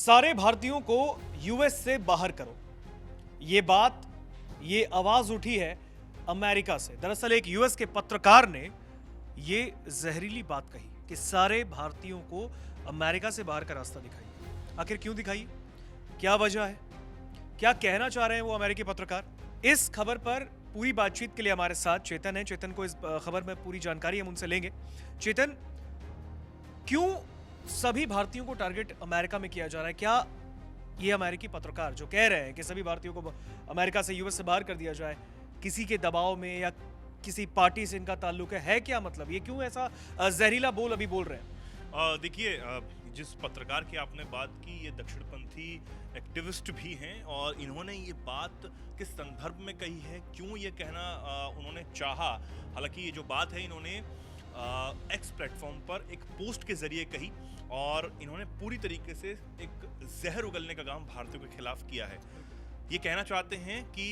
सारे भारतीयों को यूएस से बाहर करो। ये आवाज उठी है अमेरिका से। दरअसल एक यूएस के पत्रकार ने ये जहरीली बात कही कि सारे भारतीयों को अमेरिका से बाहर का रास्ता दिखाइए। आखिर क्यों दिखाइए? क्या वजह है? क्या कहना चाह रहे हैं वो अमेरिकी पत्रकार? इस खबर पर पूरी बातचीत के लिए हमारे साथ चेतन है। चेतन को इस खबर में पूरी जानकारी हम उनसे लेंगे। चेतन, क्यों सभी भारतीयों को टारगेट अमेरिका में किया जा रहा है? क्या ये अमेरिकी पत्रकार जो कह रहे हैं कि सभी भारतीयों को अमेरिका से यूएस से बाहर कर दिया जाए, किसी के दबाव में या किसी पार्टी से इनका ताल्लुक है क्या? मतलब ये क्यों ऐसा जहरीला बोल अभी बोल रहे हैं? देखिए, जिस पत्रकार की आपने बात की, ये दक्षिणपंथी एक्टिविस्ट भी हैं और इन्होंने ये बात किस संदर्भ में कही है, क्यों ये कहना उन्होंने चाहा। हालांकि ये जो बात है इन्होंने एक्स प्लेटफॉर्म पर एक पोस्ट के जरिए कही और इन्होंने पूरी तरीके से एक जहर उगलने का काम भारतीयों के खिलाफ किया है। ये कहना चाहते हैं कि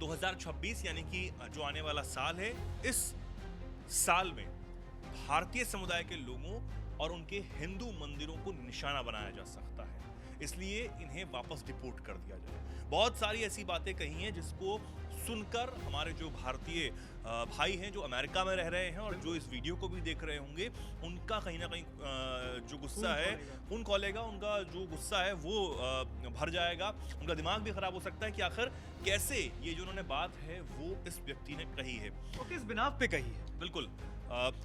2026 यानी कि जो आने वाला साल है, इस साल में भारतीय समुदाय के लोगों और उनके हिंदू मंदिरों को निशाना बनाया जा सकता है, इसलिए इन्हें वापस डिपोर्ट कर दिया जाए। बहुत सारी ऐसी बातें कही हैं जिसको सुनकर हमारे जो भारतीय भाई हैं जो अमेरिका में रह रहे हैं और जो इस वीडियो को भी देख रहे होंगे, उनका कहीं ना कहीं जो गुस्सा है खून खौलेगा, उनका जो गुस्सा है वो भर जाएगा, उनका दिमाग भी खराब हो सकता है कि आखिर कैसे ये जो उन्होंने बात है वो इस व्यक्ति ने कही है तो किस बिना पे कही है। बिल्कुल,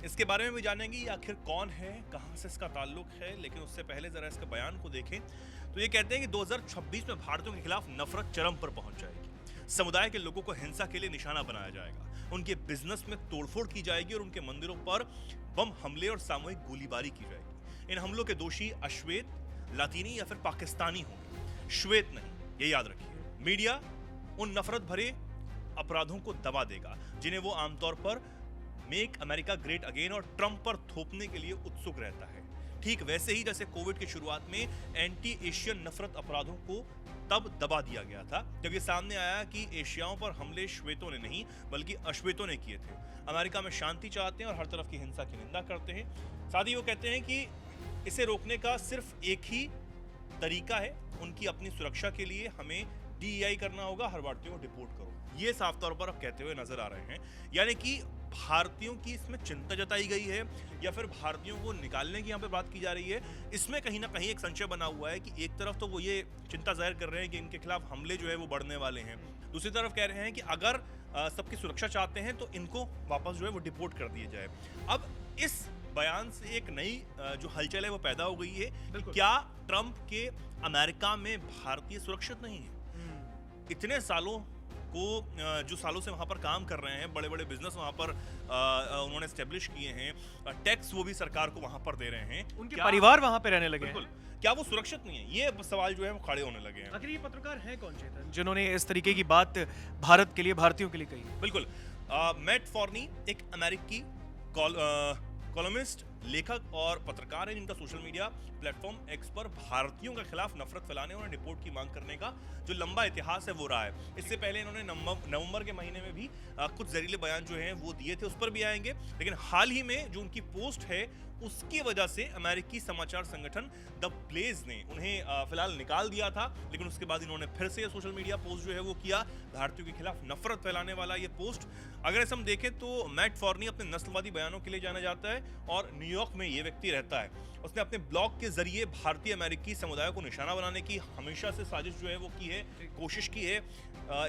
इसके बारे में भी जानेंगे आखिर कौन है, कहां से इसका ताल्लुक है। लेकिन उससे पहले जरा इसके बयान को देखें तो ये कहते हैं कि 2026 में भारतीयों के खिलाफ नफरत चरम पर पहुंच जाएगी, समुदाय के लोगों को हिंसा के लिए निशाना बनाया जाएगा, उनके बिजनेस में तोड़फोड़ की जाएगी और उनके मंदिरों पर बम हमले और सामूहिक गोलीबारी की जाएगी। इन हमलों के दोषी अश्वेत, लातीनी या फिर पाकिस्तानी होंगे, श्वेत नहीं, ये याद रखिए। मीडिया उन नफरत भरे अपराधों को दबा देगा जिन्हें वो आमतौर पर मेक अमेरिका ग्रेट अगेन और ट्रंप पर थोपने के लिए उत्सुक रहता है। ठीक वैसे ही जैसे कोविड की शुरुआत में एंटी एशियन नफरत अपराधों को तब दबा दिया गया था जब ये सामने आया कि एशियाओं पर हमले श्वेतों ने नहीं बल्कि अश्वेतों ने किए थे। अमेरिका में शांति चाहते हैं और हर तरफ की हिंसा की निंदा करते हैं। साथ ही वो कहते हैं कि इसे रोकने का सिर्फ एक ही तरीका है, उनकी अपनी सुरक्षा के लिए हमें DEI करना होगा, हर भारतीयों को डिपोर्ट करो। ये साफ तौर पर अब कहते हुए नजर आ रहे हैं, यानी कि भारतीयों की इसमें चिंता जताई गई है या फिर भारतीयों को निकालने की यहाँ पे बात की जा रही है। इसमें कहीं ना कहीं एक संशय बना हुआ है कि एक तरफ तो वो ये चिंता जाहिर कर रहे हैं कि इनके खिलाफ हमले जो है वो बढ़ने वाले हैं, दूसरी तरफ कह रहे हैं कि अगर सबकी सुरक्षा चाहते हैं तो इनको वापस जो है वो डिपोर्ट कर दिया जाए। अब इस बयान से एक नई जो हलचल है वो पैदा हो गई है कि क्या ट्रंप के अमेरिका में भारतीय सुरक्षित नहीं है? इतने सालों को जो सालों से वहाँ पर काम कर रहे हैं, बड़े बड़े बिजनेस वहाँ पर उन्होंने एस्टेब्लिश किए हैं, टैक्स वो भी सरकार को वहाँ पर दे रहे हैं, उनके परिवार वहाँ पे रहने लगे हैं। बिल्कुल, क्या वो सुरक्षित नहीं है? ये सवाल जो है वो खड़े होने लगे हैं। आखिर ये पत्रकार हैं कौन, चेतन, जिन्होंने इस तरीके की बात भारत के लिए, भारतीयों के लिए कही? बिल्कुल, मैट फॉर्नी एक अमेरिकी कॉलमिस्ट, लेखक और पत्रकार है जिनका सोशल मीडिया प्लेटफॉर्म एक्स पर भारतीयों के खिलाफ नफरत फैलाने और रिपोर्ट की मांग करने का जो लंबा इतिहास है वो रहा है। इससे पहले इन्होंने नवंबर के महीने में भी कुछ जहरीले बयान जो हैं वो दिए थे, उस पर भी आएंगे। लेकिन हाल ही में जो उनकी पोस्ट है उसकी वजह से अमेरिकी समाचार संगठन द ब्लेज ने उन्हें फिलहाल निकाल दिया था, लेकिन उसके बाद इन्होंने फिर से सोशल मीडिया पोस्ट जो है वो किया, भारतीयों के खिलाफ नफरत फैलाने वाला ये पोस्ट। अगर ऐसा हम देखें तो मैट फॉर्नी अपने नस्लवादी बयानों के लिए जाना जाता है और न्यूयॉर्क में ये व्यक्ति रहता है। उसने अपने ब्लॉग के जरिए भारतीय अमेरिकी समुदाय को निशाना बनाने की हमेशा से साजिश जो है वो की है, कोशिश की है।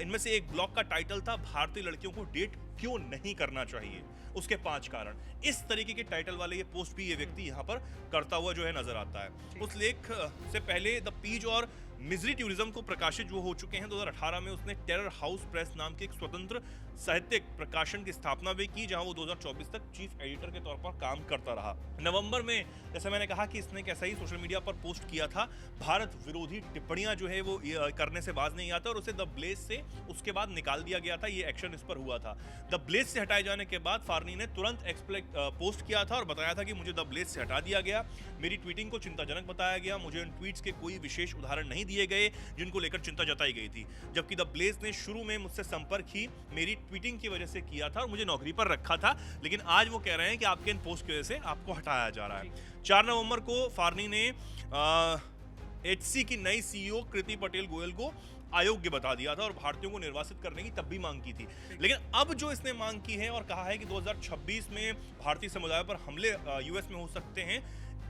इनमें से एक ब्लॉग का टाइटल था भारतीय लड़कियों को डेट क्यों नहीं करना चाहिए, उसके 5 कारण। इस तरीके के टाइटल वाले ये पोस्ट भी ये व्यक्ति यहाँ पर करता हुआ जो है नजर आता है। उस लेख से पहले द पीज और मिजरी टूरिज्म को प्रकाशित जो हो चुके हैं 2018 में, उसने टेरर हाउस प्रेस नाम के एक स्वतंत्र साहित्यिक प्रकाशन की स्थापना भी की, जहां वो 2024 तक चीफ एडिटर के तौर पर काम करता रहा। नवंबर में जैसे मैंने कहा कि इसने एक ऐसा ही सोशल मीडिया पर पोस्ट किया था, भारत विरोधी टिप्पणियां जो है वो करने से बाज नहीं आता, और उसे द ब्लेज से उसके बाद निकाल दिया गया था। ये एक्शन इस पर हुआ था। द ब्लेज से हटाए जाने के बाद फार्नी ने तुरंत पोस्ट किया था और बताया था कि मुझे द ब्लेज से हटा दिया गया, मेरी ट्वीटिंग को चिंताजनक बताया गया, मुझे उन ट्वीट्स के कोई विशेष उदाहरण नहीं दिए गए जिनको लेकर चिंता जताई गई थी, जबकि द ब्लेज ने शुरू में मुझसे संपर्क ही मेरी ट्वीटिंग की वजह से किया था और मुझे नौकरी पर रखा था, लेकिन आज वो कह रहे हैं कि आपके इन पोस्ट की वजह से आपको हटाया जा रहा है। 4 नवंबर को फार्नी ने एचसी की नई सीईओ कृति पटेल गोयल को अयोग्य बता दिया था और भारतीयों को निर्वासित करने की तब भी मांग की थी। लेकिन अब जो इसने मांग की है और कहा है कि 2026 में भारतीय समुदाय पर हमले यूएस में हो सकते हैं,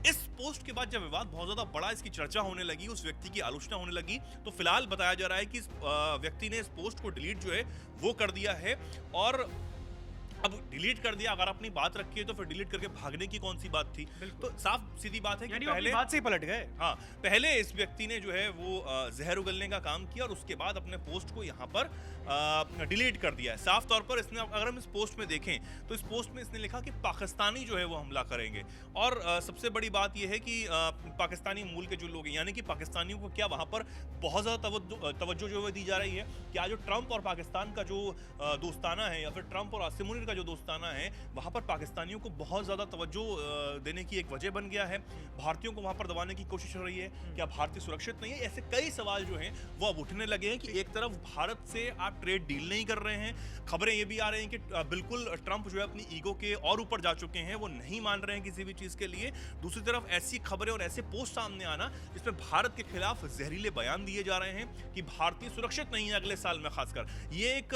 इस पोस्ट के बाद जब विवाद बहुत ज्यादा बड़ा, इसकी चर्चा होने लगी, उस व्यक्ति की आलोचना होने लगी, तो फिलहाल बताया जा रहा है कि इस व्यक्ति ने इस पोस्ट को डिलीट जो है वो कर दिया है। और अब डिलीट कर दिया, अगर अपनी बात रखी है तो फिर डिलीट करके भागने की कौन सी बात थी। तो साफ सीधी बात है कि पहले बात से ही पलट गए। हाँ, पहले इस व्यक्ति ने जो है वो जहर उगलने का काम किया और उसके बाद अपने पोस्ट को यहाँ पर डिलीट कर दिया है। साफ तौर पर इसने, अगर हम इस पोस्ट में देखें तो इस पोस्ट में इसने लिखा कि पाकिस्तानी जो है वो हमला करेंगे। और सबसे बड़ी बात यह है कि पाकिस्तानी मूल के जो लोग हैं, यानी कि पाकिस्तानियों को क्या वहाँ पर बहुत ज़्यादा तवज्जो जो है दी जा रही है। क्या जो ट्रंप और पाकिस्तान का जो दोस्ताना है, या फिर ट्रंप और आसिम मुनीर का जो दोस्ताना है, वहाँ पर पाकिस्तानियों को बहुत ज़्यादा तवज्जो देने की एक वजह बन गया है। भारतीयों को वहाँ पर दबाने की कोशिश हो रही है। क्या भारतीय सुरक्षित नहीं है? ऐसे कई सवाल जो हैं वो अब उठने लगे हैं कि एक तरफ भारत से आप ट्रेड डील नहीं कर रहे हैं, खबरें ये भी आ रही हैं कि बिल्कुल ट्रंप जो है अपनी ईगो के और ऊपर जा चुके हैं, वो नहीं मान रहे हैं किसी भी चीज़ के लिए। दूसरी तरफ ऐसी खबरें और ऐसे पोस्ट सामने आना जिसमें भारत के खिलाफ जहरीले बयान दिए जा रहे हैं कि भारतीय सुरक्षित नहीं है अगले साल में। खासकर ये एक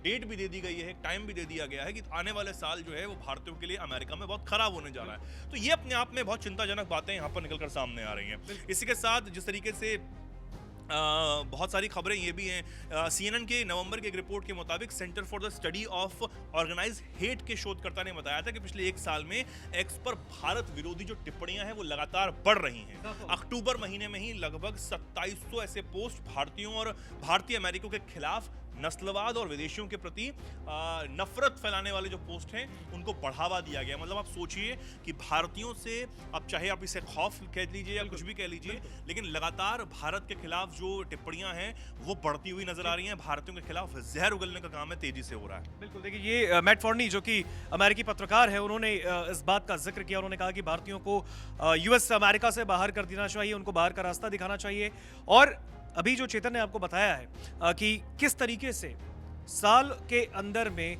डेट भी दे दी गई है, एक टाइम भी दे दिया गया है कि आने वाले साल जो है वो भारतीयों के लिए अमेरिका में बहुत खराब होने जा रहा है। तो ये अपने आप में बहुत चिंताजनक बातें यहाँ पर निकलकर सामने आ रही हैं। इसी के साथ जिस तरीके से बहुत सारी खबरें ये भी हैं, CNN के नवंबर की एक रिपोर्ट के मुताबिक centre for the study of organised hate के शोधकर्ता ने बताया था कि पिछले एक साल में एक्स पर भारत विरोधी जो टिप्पणियां हैं वो लगातार बढ़ रही हैं। अक्टूबर महीने में ही लगभग 2700 ऐसे पोस्ट भारतीयों और भारतीय अमेरिकियों के खिलाफ नस्लवाद और विदेशियों के प्रति नफरत फैलाने वाले जो पोस्ट हैं उनको बढ़ावा दिया गया। मतलब आप सोचिए कि भारतीयों से, अब चाहे आप इसे खौफ कह लीजिए या कुछ भी कह लीजिए, लेकिन लगातार भारत के खिलाफ जो टिप्पणियां हैं वो बढ़ती हुई नजर आ रही हैं। भारतीयों के खिलाफ जहर उगलने का काम है तेजी से हो रहा है। बिल्कुल, देखिए ये मैट फोर्नी जो कि अमेरिकी पत्रकार है, उन्होंने इस बात का जिक्र किया। उन्होंने कहा कि भारतीयों को यूएस अमेरिका से बाहर कर देना चाहिए, उनको बाहर का रास्ता दिखाना चाहिए। और अभी जो चेतन ने आपको बताया है कि किस तरीके से साल के अंदर में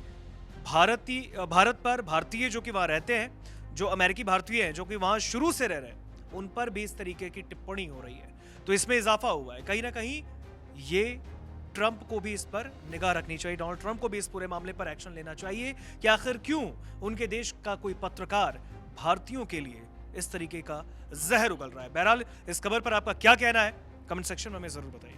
भारत पर भारतीय जो कि वहाँ रहते हैं, जो अमेरिकी भारतीय हैं जो कि वहाँ शुरू से रह रहे हैं, उन पर भी इस तरीके की टिप्पणी हो रही है। तो इसमें इजाफा हुआ है। कहीं ना कहीं ये ट्रंप को भी इस पर निगाह रखनी चाहिए, डोनाल्ड ट्रंप को भी इस पूरे मामले पर एक्शन लेना चाहिए कि आखिर क्यों उनके देश का कोई पत्रकार भारतीयों के लिए इस तरीके का जहर उगल रहा है। बहरहाल इस खबर पर आपका क्या कहना है कमेंट सेक्शन में हमें जरूर बताइए।